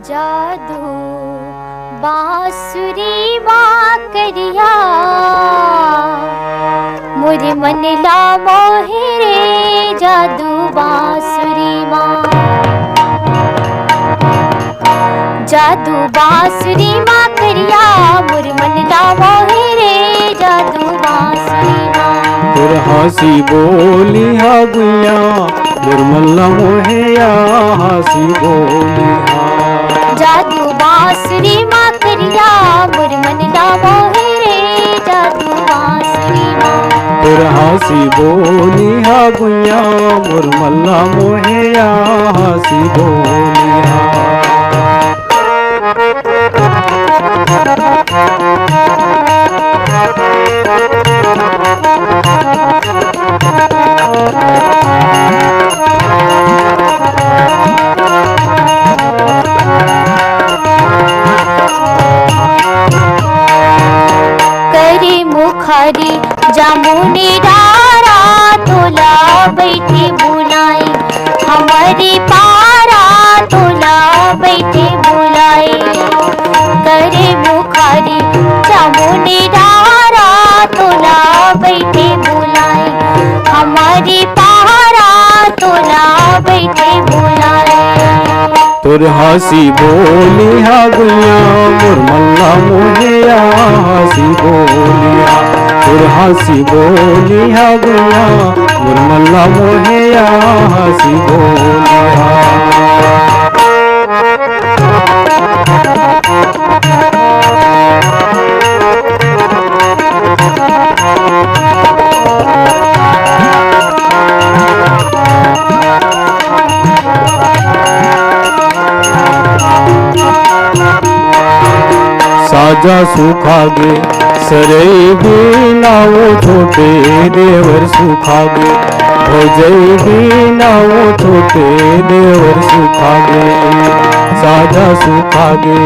जादू बांसुरी माँ करिया मोरे मन ला मोहे रे। जादू बांसुरी माँ, जादू बांसुरी माँ करिया मोरे मन ला मोहे रे। जादू बांसुरी माँ तोर हंसी बोली हा गुइया निर्मला मोहेया हंसी बोली हा। जादू बांसुरी माँ करिया मोर मन ला मोहे रे। जादू बांसुरी माँ तोर हंसी बोली हा गुइया निर्मला मोहेया हंसी बोली हा। करे मुखारी जामुनी डारा तोला बैठे बुलाए। हमारे पारा तोला बैठे बुलाए। करे मुखारी जामुनी डारा तोला बैठे बुलाए। हमारे पारा तोला बैठे बुलाए। तोर हंसी बोली हा गुइया निर्मला मोहेया हंसी बोली हा। तोर हंसी बोली हा गुइया निर्मला मोहेया हंसी बोली हा। साजा सुखागे सरई नावो छोटे देवर सुखागे। भोजई भी नावो छोटे देवर सुखागे। साजा सुखागे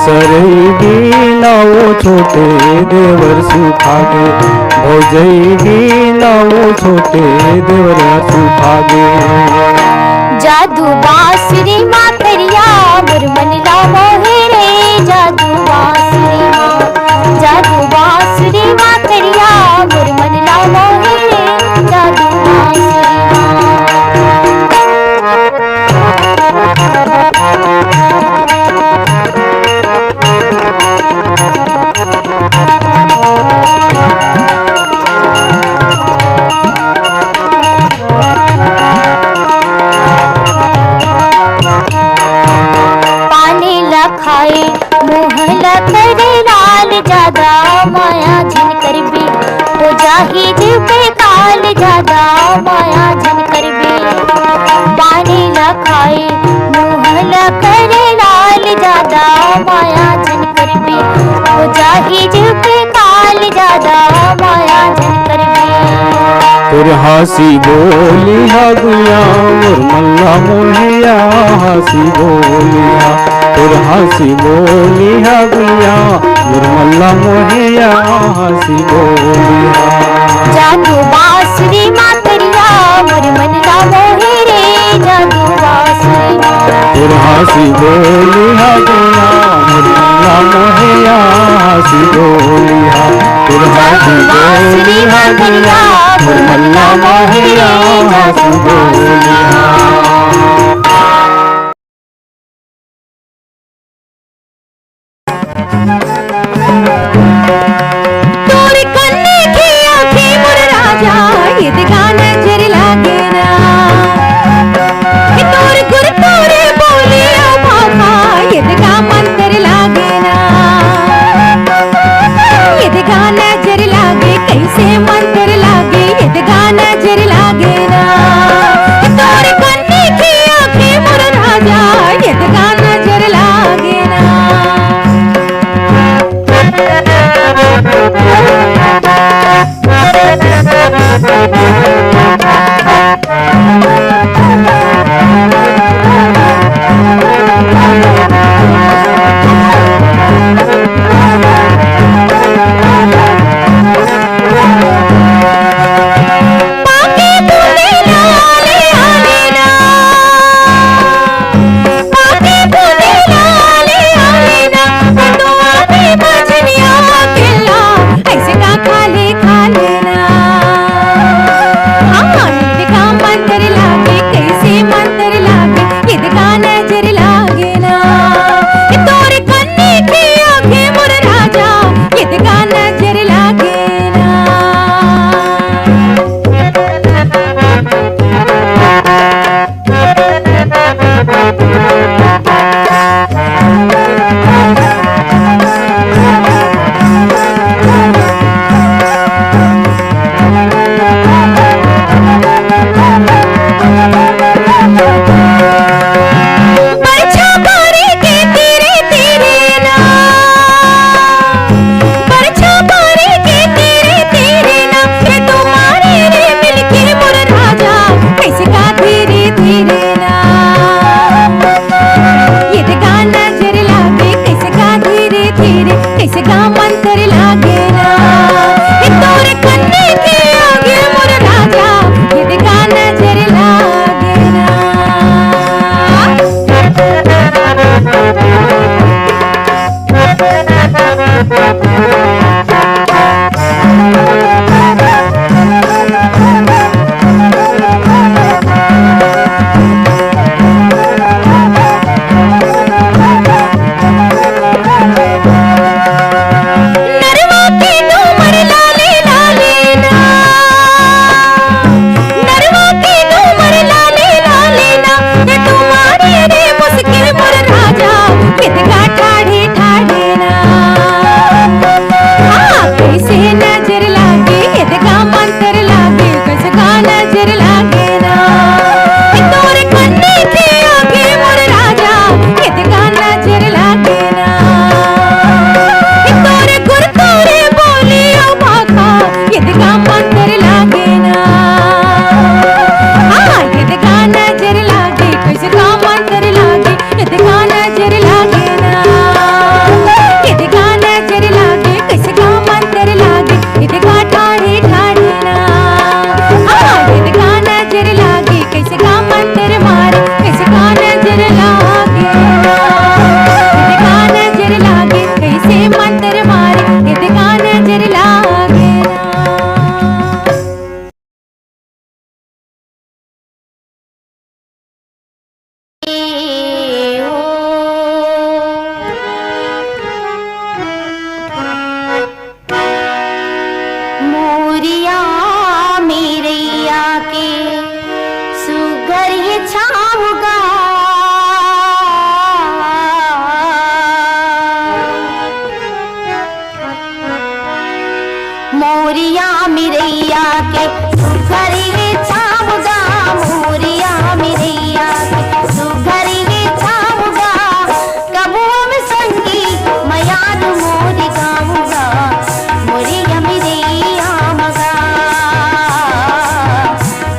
सरई भी नावो छोटे देवर सुखागे। भोजई भी नावो छोटे देवर सुखागे। जादू बांसुरी माँ करिया मोर मन ला मोहे रे। जादू बांसुरी माँ, जादू बांसुरी माँ करिया मोर मन ला मोहे रे। जादू बांसुरी माँ खाए मोहला करे लाल। ज्यादा माया झन कर बे हो जाही जीव पे काल। ज्यादा माया झन कर बे पानी ला खाए मोहला करे लाल। ज्यादा माया झन कर बे हो जाही जीव पे काल। ज्यादा माया झन कर बे। तोर हंसी बोली हा गुइया निर्मला मोहेया हंसी बोली हा। तोर हंसी बोली हा गुइया निर्मला मोहेया हंसी बोली हा। जादू बांसुरी माँ करिया मोर मन ला मोहे रे। जादू बांसुरी माँ तोर हंसी बोली हा गुइया निर्मला मोहेया हंसी बोली हा। तोर हंसी बोली हा गुइया निर्मला मोहेया हंसी बोली हा। तोर कन्ने की आँखें मोर राजा ईद गाना नजर लागे ना। तोर गुर तोरे बोले ओ बाबा ईद गा मंतर लागे ना। ईद गा नजर लागे कैसे मंतर लागे ईद गा नजर लागे ना। तोर कन्ने मिरैया के सुघरी छाऊगा, मोरिया मिरैया के सुघरी छाऊगा, कबू हम संगी मयान मोरी गाऊंगा, मोरिया मिरैया मगा,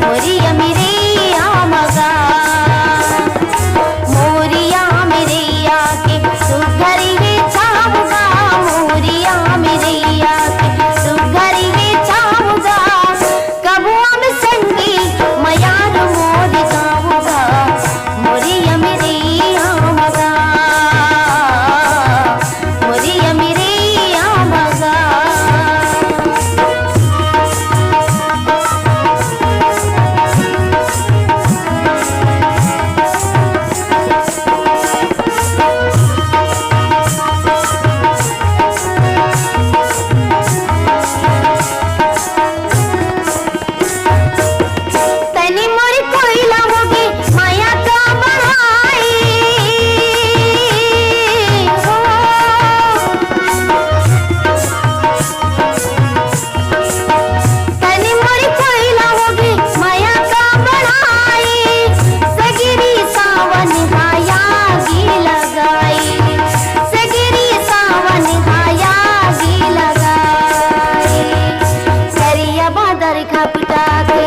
मोरिया मिरैया मगा, मोरिया मिरैया के सुघरी छाऊगा, मोरिया मिरैया के सुघरी छाऊगा, कबू हम संगी मयान मोरी गाऊंगा, मोरिया मिरैया मगा, मोरिया मिरैया मगा। तनी मोरी कोयला होगी माया का बढ़ाई हो, तनी मोरी कोयला होगी माया का बढ़ाई, सगिरी सावन हाया गी लगाई, सगिरी सावन हाया गी लगाई, करिया बादर खपटा के,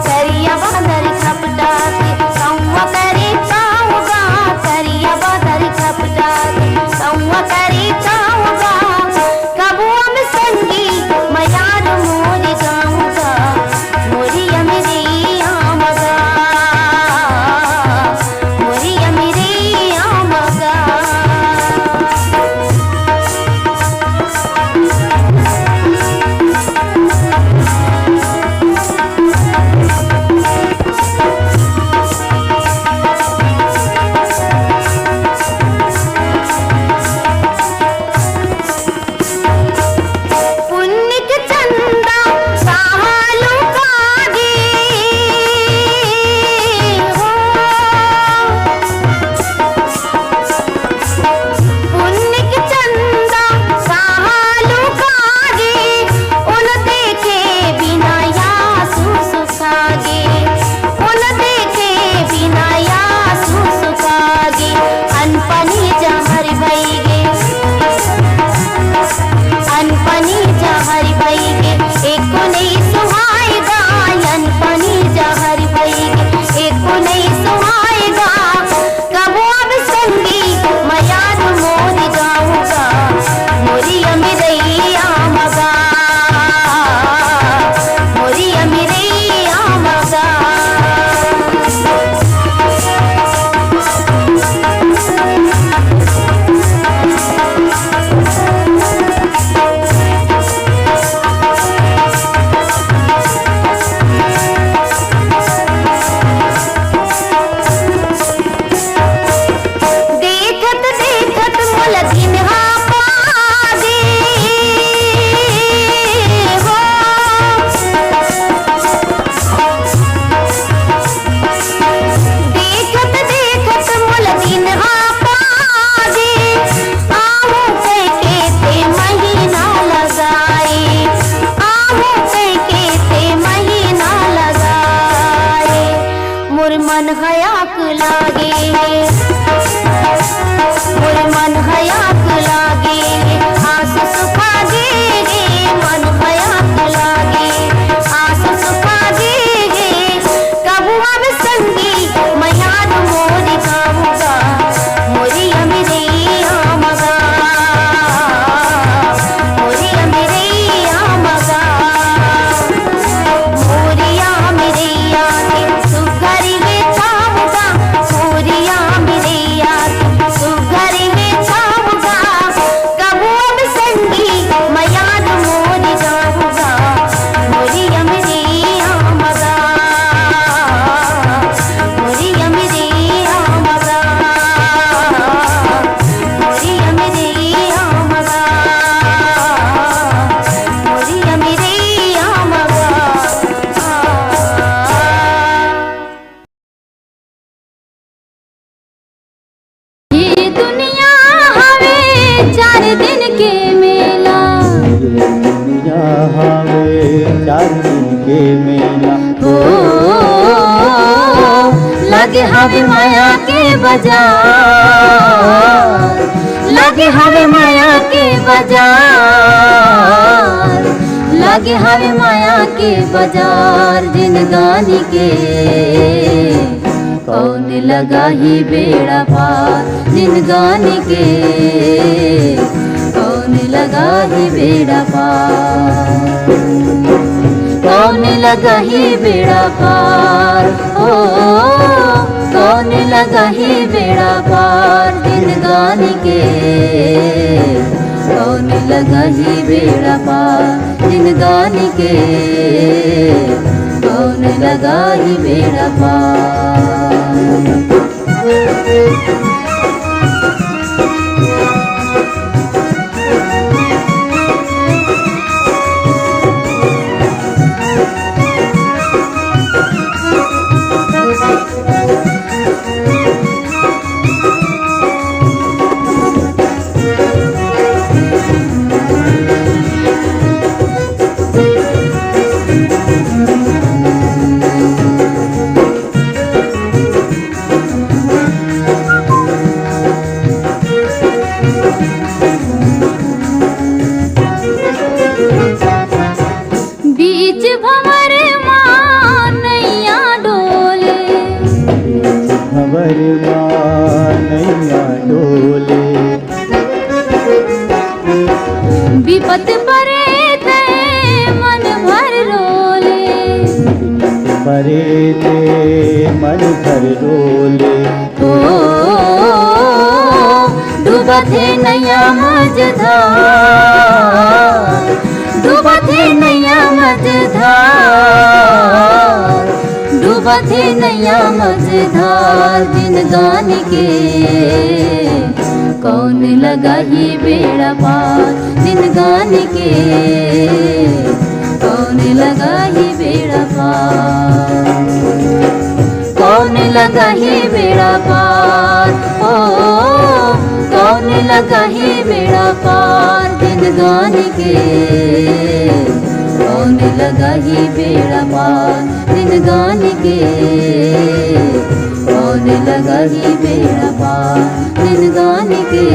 करिया बादर खपटा के सौवा करे चाऊगा, करिया बादर खपटा के सौवा करे चाऊगा, कबू हम संगी मयान मोरी गाऊंगा, मोरिया मिरैया मगा, मोरिया मिरैया मगा। पुण्य के चंदा सहालू कागे हो, पुण्य के चंदा सहालू कागे, उन देखे बिना यासु सुखागे, उन देखे बिना यासु सुखागे, अनपनी जहर भईगे, अनपनी जहर भईगे, एको नहीं सुहाएगा, अनपनी जहर भईगे, एको नहीं सुहाएगा, कबू अब संगी मयान मोरी गाऊंगा, मोरिया मिरैया मगा, मोरिया मिरैया मगा। देखत देखत मोल दिनहा पागे हो, देखत देखत मोल दिनहा पागे, आहू के ते महीना लगाए, आहू के ते महीना लगाए, मोर मन हयाक लागे, मोर मन हयाक लागे, आस सुखा गे गे, मन हयाक लागे, आस सुखा गे गे, कबू अब संगी मयान मोरी गाऊंगा, मोरिया मिरैया मगा, मोरिया मिरैया मगा, मोरिया मिरैया के सुघरी छाऊगा, मोरिया मिरैया के सुघरी छाऊगा, के मेला हो लगे हवे माया के बाजार, लगे हवे माया के बाजार, लगे हवे माया के बाजार। जिंदगानी के कौन लगा ही बेड़ा पार, जिंदगानी के कौन लगा ही बेड़ा पार, कौन लगा ही बेड़ा पार, ओ कौन लगा ही बेड़ा पार। जिंदगानी के कौन लगा ही बेड़ा पार, जिंदगानी के कौन लगा ही बेड़ा पार। बीच भंवर माँ नैया डोले, भंवर माँ नैया डोले, विपत परे ते मन भर रोले, परे ते मन भर डोले। ओ डूबत है नैया मझधार, डूबत है नैया मझधार, डूबत है नैया मझधार। जिंदगानी के कौन लगा ही बेड़ा पार, जिंदगानी के कौन लगा ही बेड़ा पार, कौन लगा ही बेड़ा पार, ओ कौन लगा ही बेड़ा पार। जिंदगानी के कौन लगा ही बेड़ा पार, जिंदगानी के कौन लगा ही बेड़ा पार, जिंदगानी के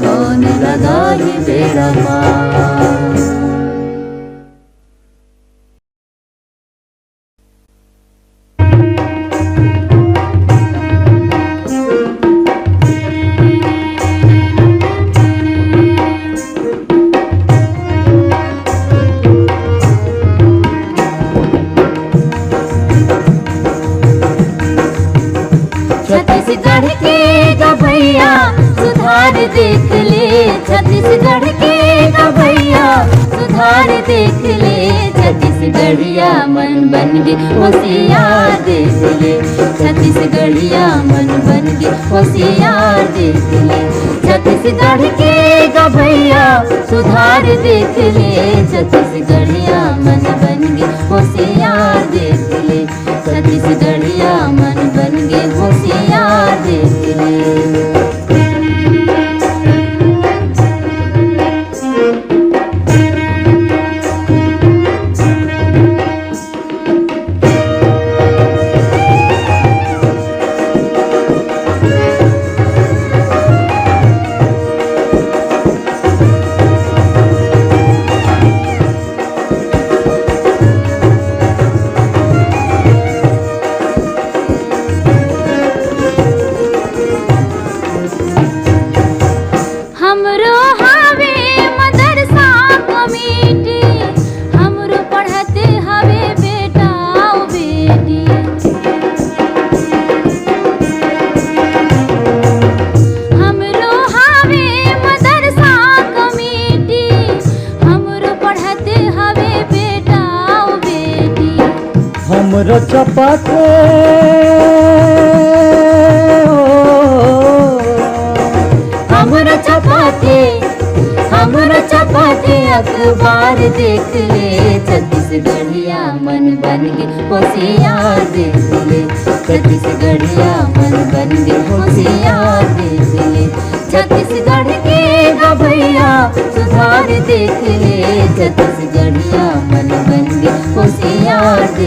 कौन लगा ही बेड़ा पार। छत्तीसगढ़ के गभैया सुधार देख ले, छत्तीसगढ़ के गभैया सुधार देख ले। छत्तीसगढ़िया मन बन गे होशियार देख ले, छत्तीसगढ़िया मन बन गे होशियार देख ले। छत्तीसगढ़ के गभैया सुधार देख ले, छत्तीसगढ़िया मन बन गे होशियार देख ले, छत्तीसगढ़िया मन बन गे होशियार देख ले। हमरो हवे मदरसा कमेटी, हमरो पढ़ते हवे बेटा ओ बेटी। हमरो हवे मदरसा कमेटी, हमरो पढ़ते हवे बेटा ओ बेटी। हमरो चपाते हमरो चपाते, हमरो चपाते अखबार देख ले। छत्तीसगढ़िया मन बन गे होशियार देख ले, छत्तीसगढ़िया मन बन गे होशियार देख ले। छत्तीसगढ़ के गभैया सुधार देख ले, छत्तीसगढ़िया मन बन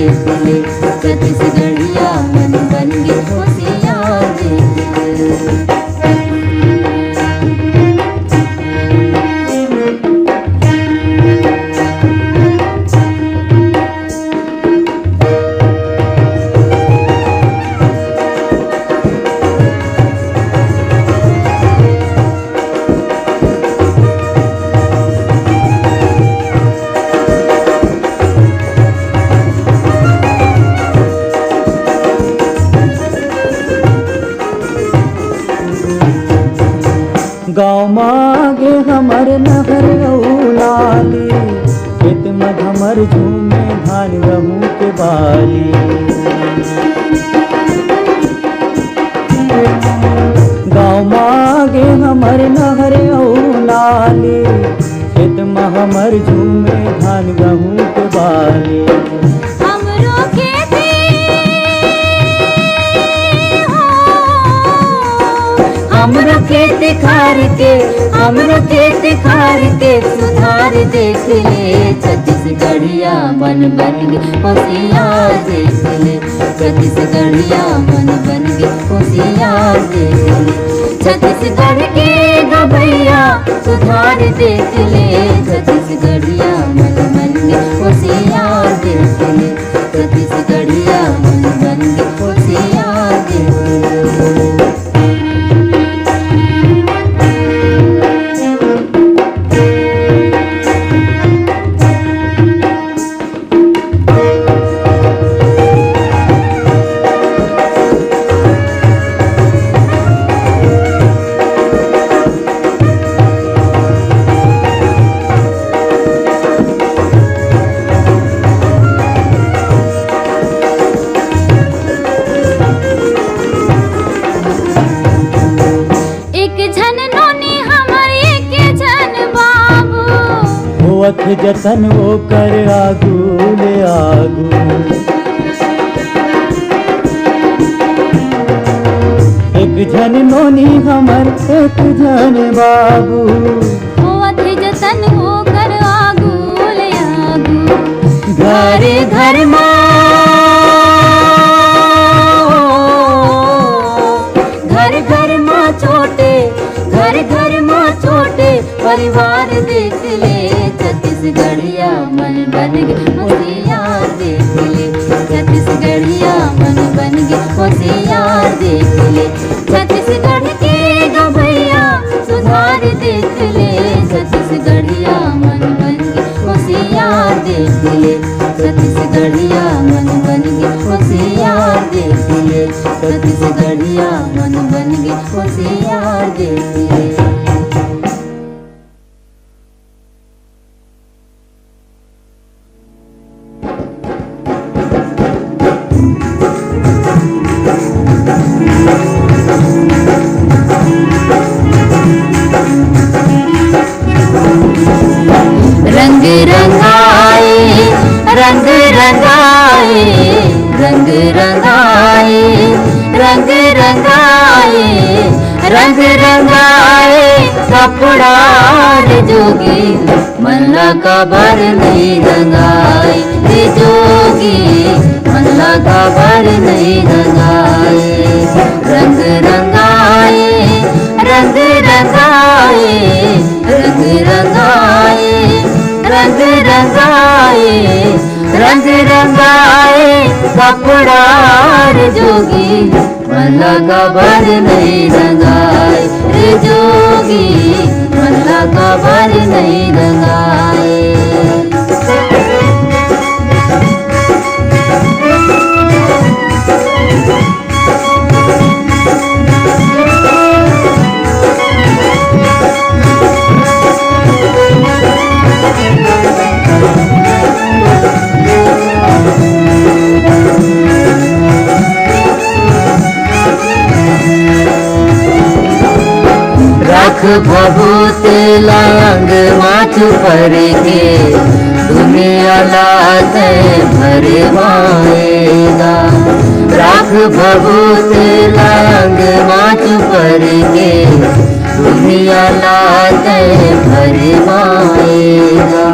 देख ले, छत्तीसगढ़िया मन बन के होशियार देख ले। गाँव मागे हमर नहर लाली, खेत में हमर झूमे धान गहूँ के बाली। गाँव मागे हमर नहर लाली, खेत में हमर झूमे धान गहूँ के बाली। हमरो खेत खार के, हमरो खेत खार के सुधार देख ले, छत्तीसगढ़िया मन बन के होशियार देख ले, छत्तीसगढ़िया मन बन के होशियार देख ले। छत्तीसगढ़ के गभैया सुधार देख ले, छत्तीसगढ़िया मन बन के होशियार देख ले, छत्तीसगढ़िया मन बन के होशियार देख ले। जतन वो कर आगू ले आगू, एक जन नोनी हमर एक जन बाबू। होवत जतन वो कर आगू ले आगू, घर घर माँ, घर घर माँ छोटे, घर घर माँ छोटे परिवार देख ले, छत्तीसगढ़िया मन बन के होशियार देख ले, छत्तीसगढ़िया मन बन के होशियार देख ले। छत्तीसगढ़ के गभैया सुधार देख ले, छत्तीसगढ़िया मन बन के होशियार देख ले, छत्तीसगढ़िया मन बन के होशियार देख ले, छत्तीसगढ़िया मन बन के होशियार देख ले। रंग रंगाए, रंग रंगाए, रंग रंगाए, रंग रंगाए, रंग रंगाए कपड़ा रे जोगी, मल्ला का बर नहीं रंगाए रे जोगी, मल्ला का बर नहीं रंगाए। रंग रंगाए, रंग रंगाए, रंग रंगाए, रंग रंगाए, रंग रंगाए कपड़ा रे जोगी, मल्ला का बर नहीं रंगाए रे जोगी, मल्ला का बर नहीं रंगाए। रख भभूत लांग माथ पर के, दुनिया लात भरवाएगा। रख भभूत लांग माथ पर के, दुनिया लात भरवाएगा।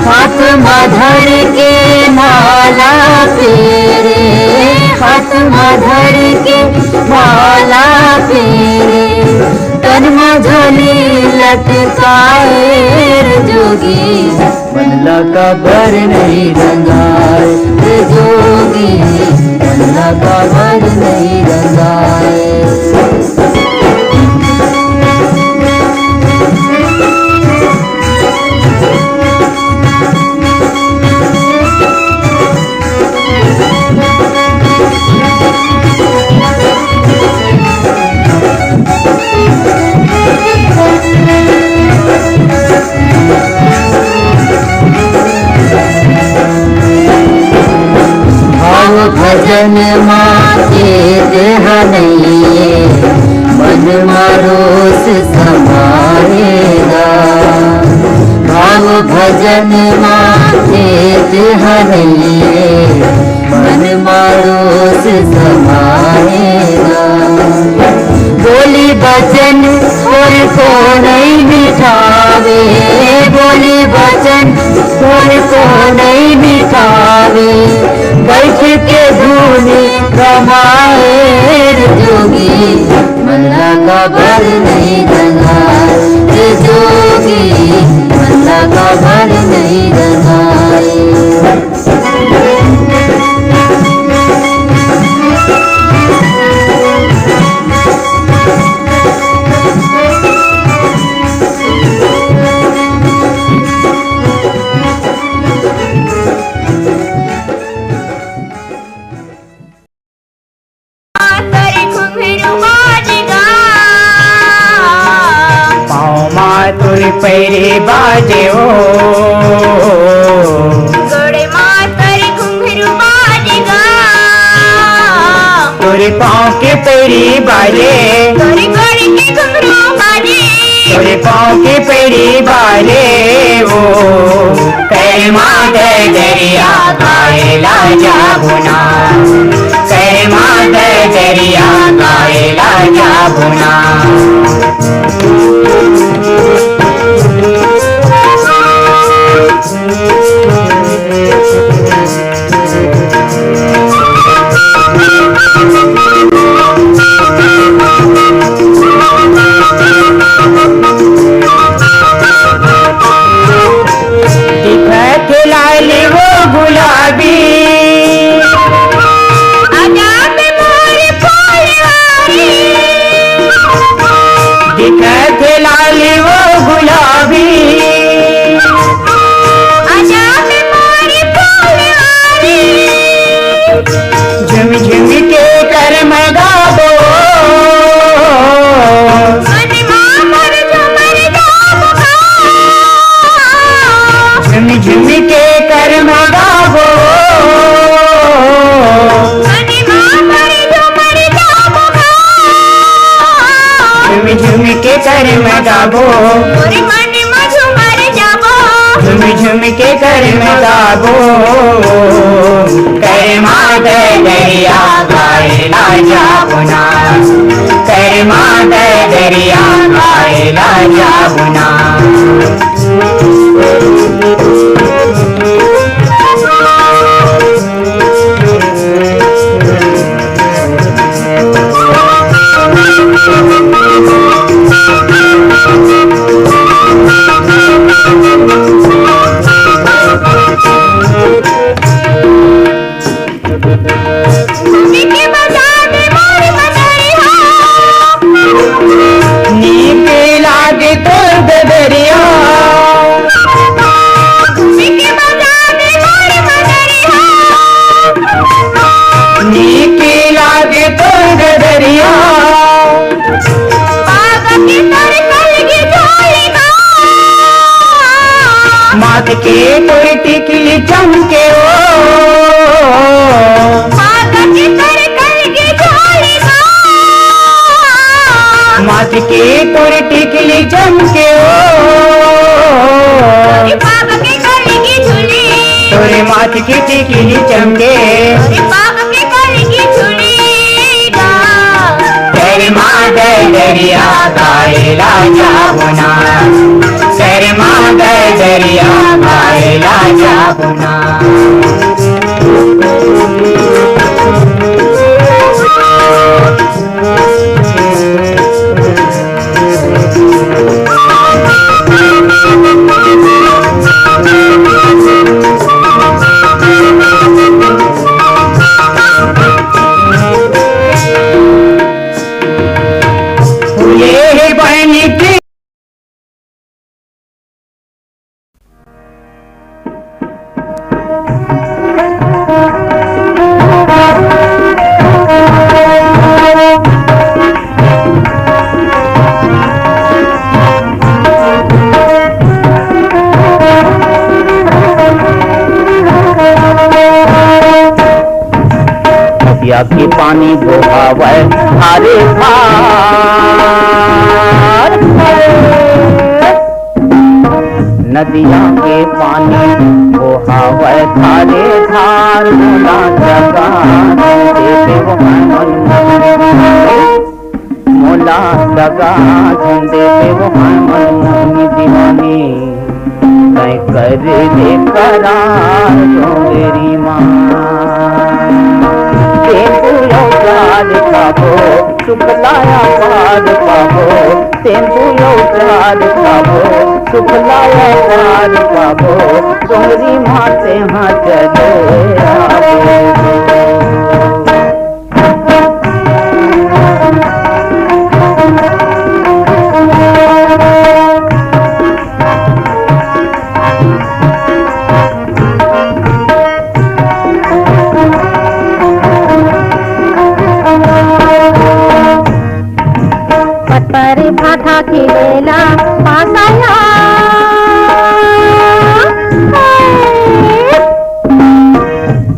हाथ में धर के माला फेरे हाथ धर के माला फेरे तन में झोली लटकाए रे जोगी बनला का बर नहीं रंगाए रे जोगी बनला का बर नहीं रंगाए। भजन माते देह नहीं मन मारोस समाएगा भाव भजन माते देह नहीं मन मारोस समाएगा बोली बचन और को नहीं मिठावे बोली बचन और को नहीं मिठावे बैठ के धूनी रमाए रे जोगी मल्ला का बर नहीं रंगाए रे जोगी मल्ला का बर नहीं रंगाए। पैरे बाजे ओ गोड़े मातर घुंघरू बाजेगा तोरे पाँव के पैरी बाजे तोरे गोड़े के घुंघरू बाजे तोरे पाँव के पैरी बाजे ओ कर माते दरिया कायला जाबुना कर माते दरिया कायला जाबुना झुम के कर में गाबो कर माते दरिया कायला जाबुना कर माते दरिया कायला जाबुना माथ के तोर टिकली चमके माथ के तोर टिकली चमके तोरे माथ की टिकली चमके तेरे माथे दरिया कायला जाबुना तेरे माथे दरिया कायला जाबुना नदिया के पानी बहावे धारे धार, नदिया के पानी बहावे धारे धार, मोला जगा देते वो मोला जगा देते वो मनमोहनी दीवानी, मैं कर दे करार तो मेरी माँ। तेंदुलो चाँद खाबो सुखलाया पार पाबो, तेंदुलो चाँद खाबो सुखलाया पार पाबो, तुम्हारी माँ से हाँ चले भाठा खेलेला पासाया,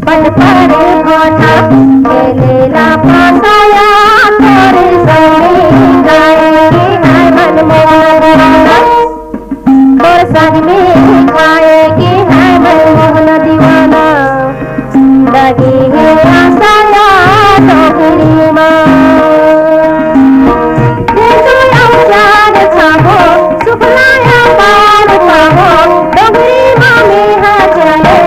पट पर भाठा खेलेला पासाया, तोरे संगे गाएंगे है मनमोहन, तोरे संग में गाएंगे है मनमोहन दीवाना, लगी है आसाया डोगरी माँ। सुखलाया पार पाबो, डोगरी माँ में हाँ चले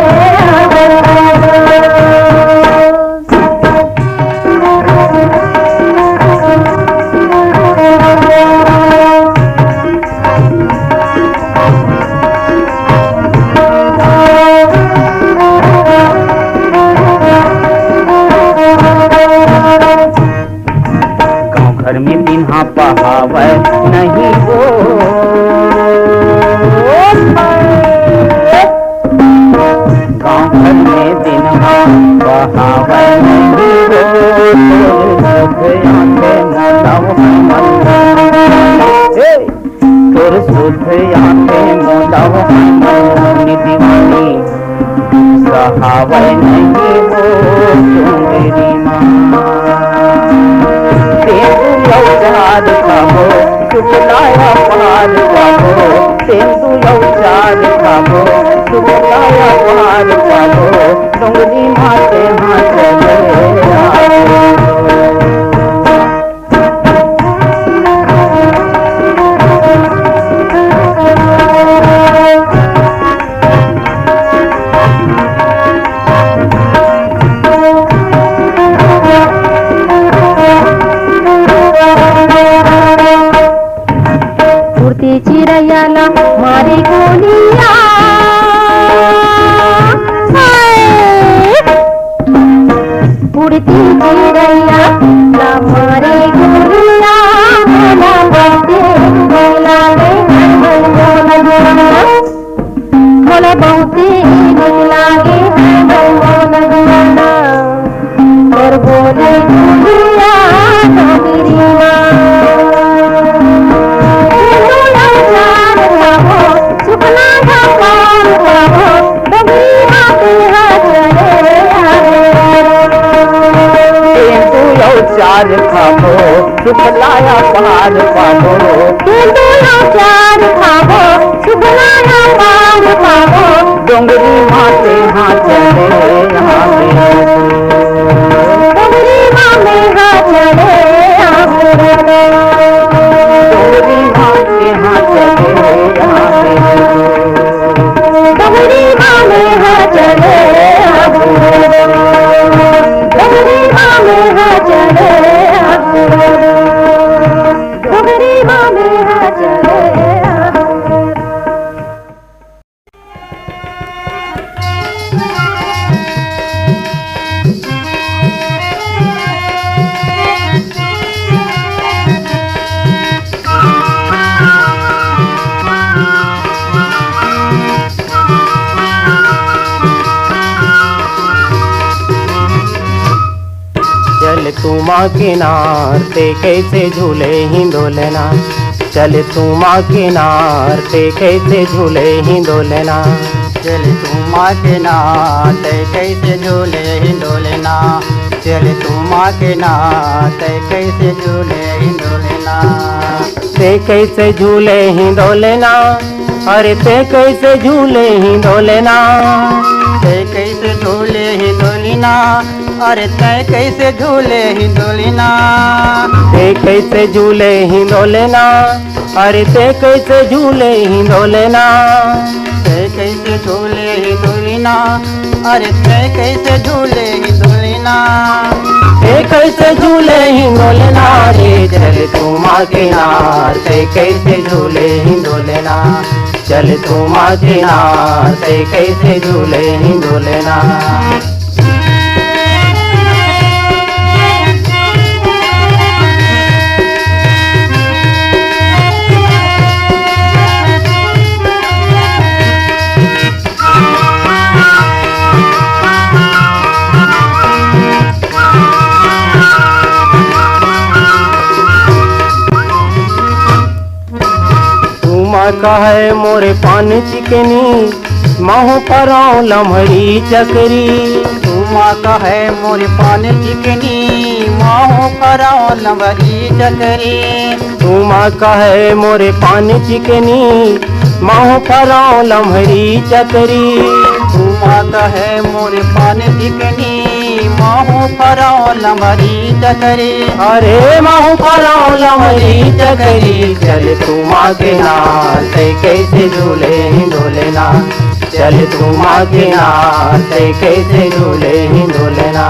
गाँव घर में बिना पहावे नहीं वो, गाँव घर में दिन बहावे नहीं वो, तोर सुध आंखें मोलाव मनमोहनी दीवानी, सहावे नहीं वो तू मेरी माँ। तेंदुलो चाँद खाबो सुखलाया पार पाबो, तेंदुलो चाँद खाबो सुखलाया पार पाबो, डोंगरी माँ से हाँ चले चिड़ैयाला मारी गोलिया, उड़ती चिड़ैया ला मारी गोलिया, मोला बहुते लागे है मनमोहन, मोला बहुते लागे है मनमोहन, और बोले गोलिया डोगरी माँ। चार खाबो सुखलाया पार पाबो, तेंदुलो चार खाबो सुखलाया पार पाबो, डोंगरी माँ से हाँ चले यहाँ डोंगरी माँ में हाँ चले डोंगरी माँ से हाँ चले यहाँ डोंगरी माँ में हाँ चले डोगरी माँ में हाँ चले डोगरी माँ में हाँ चले। चल तू माँ किनार ते कैसे झूले हिंदोलना, चल तू माँ किनार ते कैसे झूले हिंदोलना, चल तू माँ के नाथ कैसे झूले हिंडोलेना, चल तू माँ के नाथ कैसे झूले हिंडोलेना। ते कैसे झूले हिंडोलेना, अरे ते कैसे झूले हिंडोलेना, ते कैसे झूले हिंडोलेना, अरे ते कैसे झूले हिंडोलेना, ते कैसे झूले हिंडोलेना, अरे ते कैसे झूले हिंडोलेना, ते कैसे झूले हिंडोलेना, अरे ते कैसे झूले हिंडोलेना, ते कैसे झूले हिंडोलेना रे। चल तू माँ के नाथ कैसे झूले हिंडोलेना, चल तू माँ के नाथ कैसे झूले हिंडोलेना। कहे मोरे पान चिकनी माहू पराओ लम्हड़ी चकरी, तू माँ कहे मोरे पान चिकनी माहू पराओ लम्हड़ी चकरी, तू माँ कहे मोरे पान चिकनी माहू पराओ लम्हड़ी चकरी, तू माँ कहे मोरे पान चिकनी माहू पराओ लम्हड़ी चकरी, अरे माहू पराओ लम्हड़ी चकरी। चल तू माँ के नाथ कैसे झूले हिंडोलेना, चल तू माँ के नाथ कैसे झूले हिंडोलेना।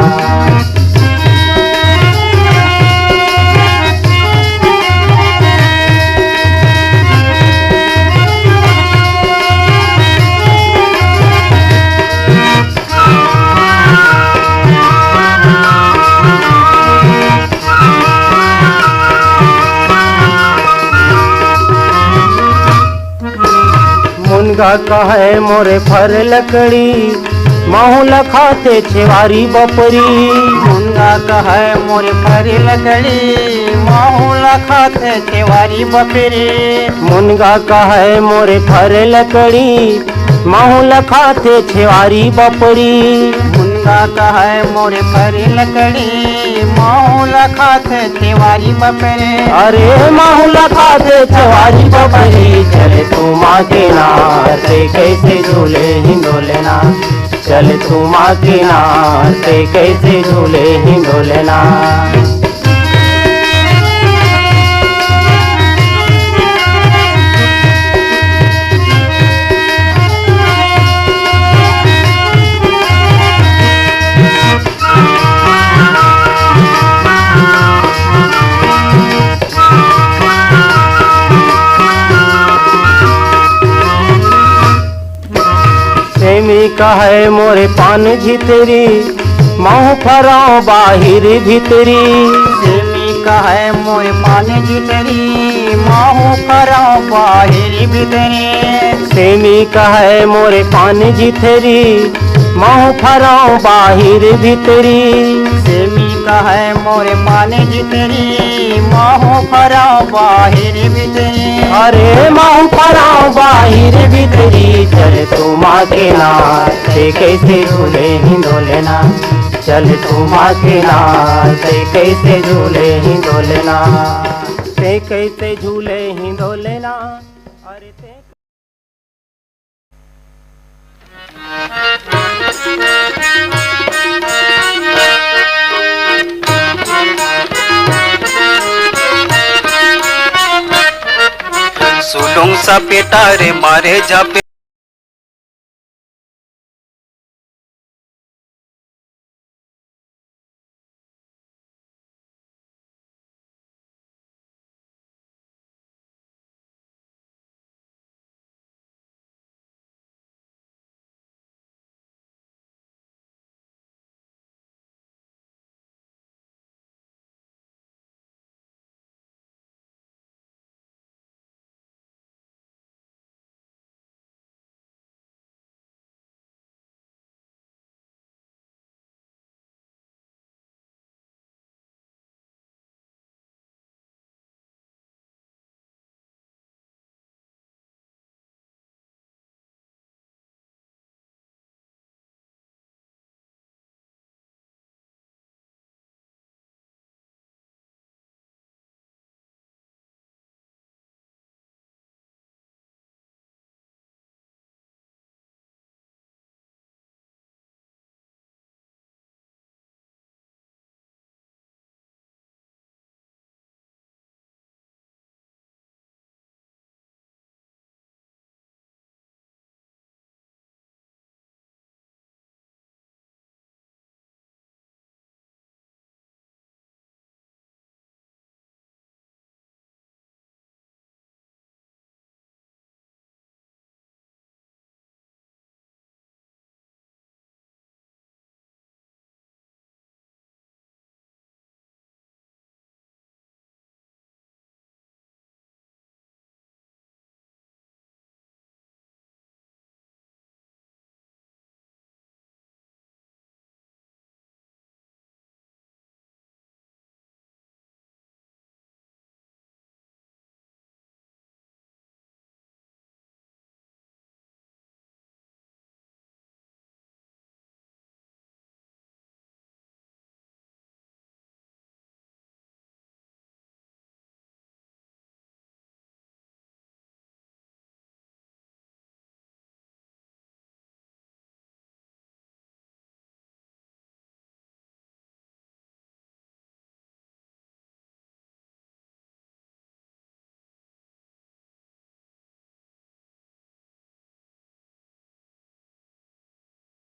मुनगा कहे मोरे फर लकड़ी माहू लखाते छेवारी बपरी, मुनगा कहे मोरे फर लकड़ी माहू लखाते छेवारी बपरी, मुनगा कहे मोरे फर लकड़ी माहू लखाते छेवारी बपरी, मुनगा कहे मोरे फर लकड़ी माहू लखाते छेवारी बपरी, अरे माहू लखाते छेवारी बपरी। चल तू माँ के नाथ कैसे झूले हिंडोलेना, चल तू माँ के नाथ कैसे झूले हिंडोलेना। सेमी कहे मोरे पान झितरी माहू फराओ बाहिर भीतरी, सेमी कहे मोरे पान झितरी माहू फराओ बाहिर भीतरी, सेमी कहे मोरे पान झितरी माहू फराओ बाहिर भीतरी, सेमी कहे मोरे पान झितरी माहू फराओ बाहिर भीतरी, अरे माहू फराओ बाहिर भीतरी। चल तू माँ के नाथ कैसे झूले हिंडोलेना, चल तू माँ के नाथ कैसे झूले हिंडोलेना, ते कैसे झूले हिंडोलेना, अरे ते सुलुंग सा पेटा रे मारे जापे